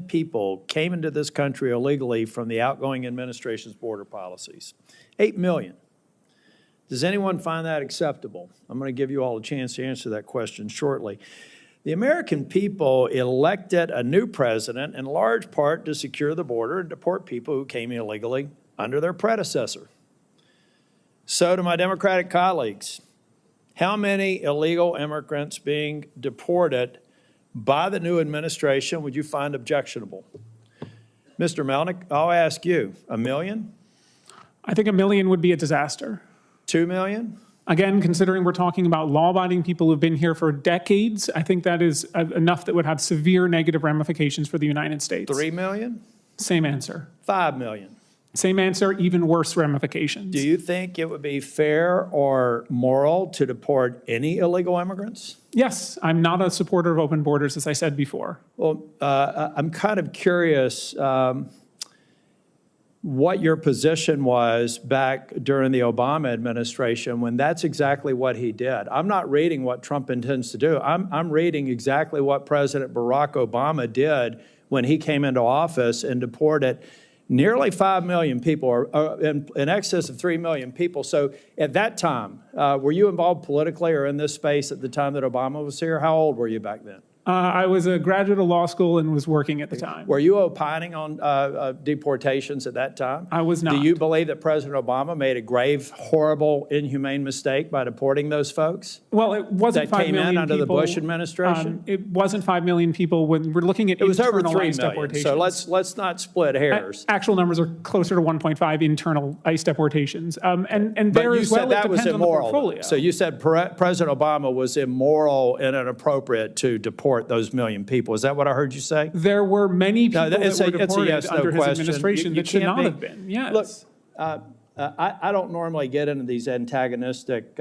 people came into this country illegally from the outgoing administration's border policies. 8 million. Does anyone find that acceptable? I'm going to give you all a chance to answer that question shortly. The American people elected a new president in large part to secure the border and deport people who came illegally under their predecessor. So to my Democratic colleagues, how many illegal immigrants being deported by the new administration would you find objectionable? Mr. Melnick, I'll ask you, 1 million? I think 1 million would be a disaster. 2 million? Again, considering we're talking about law-abiding people who've been here for decades, I think that is enough that would have severe negative ramifications for the United States. 3 million? Same answer. 5 million? Same answer, even worse ramifications. Do you think it would be fair or moral to deport any illegal immigrants? Yes, I'm not a supporter of open borders, as I said before. Well, I'm kind of curious what your position was back during the Obama administration when that's exactly what he did. I'm not reading what Trump intends to do. I'm reading exactly what President Barack Obama did when he came into office and deported nearly 5 million people, or in excess of 3 million people. So at that time, were you involved politically or in this space at the time that Obama was here? How old were you back then? I was a graduate of law school and was working at the time. Were you opining on deportations at that time? I was not. Do you believe that President Obama made a grave, horrible, inhumane mistake by deporting those folks? Well, it wasn't 5 million people. That came in under the Bush administration? It wasn't 5 million people when we're looking at internalized deportations. It was over 3 million, so let's not split hairs. Actual numbers are closer to 1.5 internal ICE deportations. And but there you as said well, that it was depends on the immoral. portfolio. So you said President Obama was immoral and inappropriate to deport those million people. Is that what I heard you say? There were many people that were deported yes, under his question. administration that should not have been. Yes. Look, I don't normally get into these antagonistic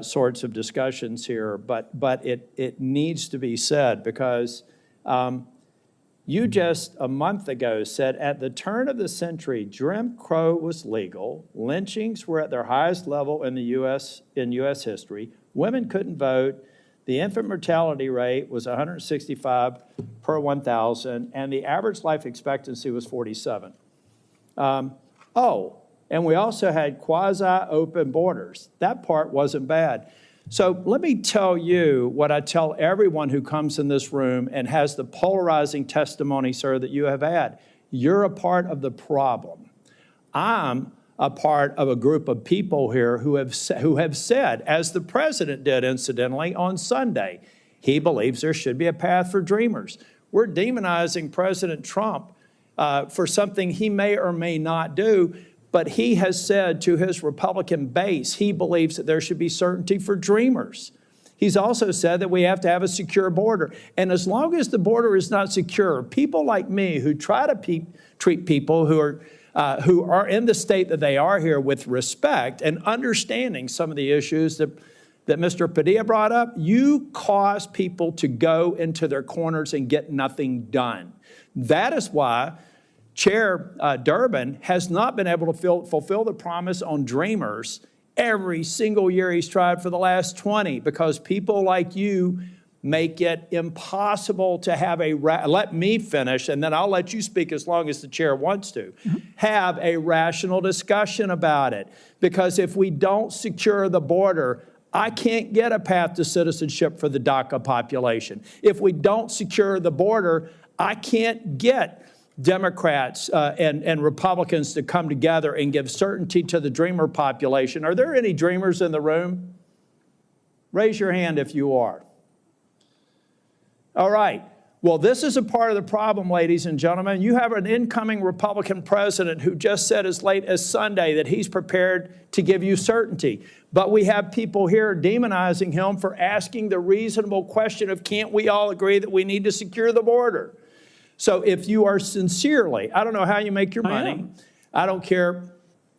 sorts of discussions here, but it needs to be said because you just a month ago said at the turn of the century, Jim Crow was legal, lynchings were at their highest level in the U.S. history, women couldn't vote, the infant mortality rate was 165 per 1,000, and the average life expectancy was 47. And we also had quasi-open borders. That part wasn't bad. So let me tell you what I tell everyone who comes in this room and has the polarizing testimony, sir, that you have had. You're a part of the problem. I'm a part of a group of people here who have said, as the president did, incidentally, on Sunday, he believes there should be a path for dreamers. We're demonizing President Trump for something he may or may not do, but he has said to his Republican base he believes that there should be certainty for dreamers. He's also said that we have to have a secure border. And as long as the border is not secure, people like me who try to treat people who are in the state that they are here with respect and understanding some of the issues that Mr. Padilla brought up, you cause people to go into their corners and get nothing done. That is why Chair Durbin has not been able to fulfill the promise on Dreamers every single year he's tried for the last 20, because people like you make it impossible to have let me finish, and then I'll let you speak as long as the chair wants to, have a rational discussion about it. Because if we don't secure the border, I can't get a path to citizenship for the DACA population. If we don't secure the border, I can't get Democrats and Republicans to come together and give certainty to the dreamer population. Are there any dreamers in the room? Raise your hand if you are. All right. Well, this is a part of the problem, ladies and gentlemen. You have an incoming Republican president who just said as late as Sunday that he's prepared to give you certainty. But we have people here demonizing him for asking the reasonable question of, can't we all agree that we need to secure the border? So if you are sincerely, I don't know how you make your money. I don't care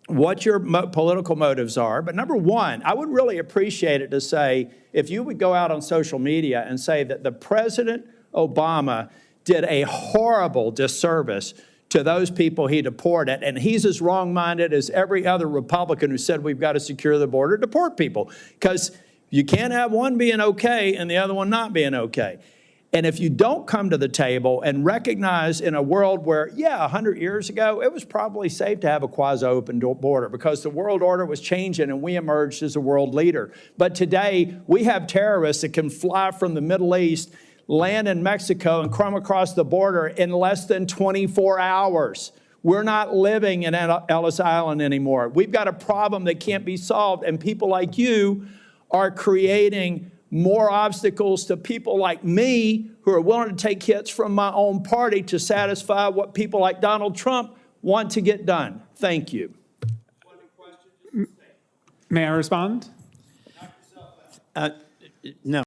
what your political motives are. But number one, I would really appreciate it to say, if you would go out on social media and say that the President Obama did a horrible disservice to those people he deported, and he's as wrong-minded as every other Republican who said we've got to secure the border, deport people, because you can't have one being okay and the other one not being okay. And if you don't come to the table and recognize in a world where, 100 years ago, it was probably safe to have a quasi-open border because the world order was changing and we emerged as a world leader. But today, we have terrorists that can fly from the Middle East, land in Mexico, and come across the border in less than 24 hours. We're not living in Ellis Island anymore. We've got a problem that can't be solved, and people like you are creating more obstacles to people like me who are willing to take hits from my own party to satisfy what people like Donald Trump want to get done. Thank you. May I respond? No.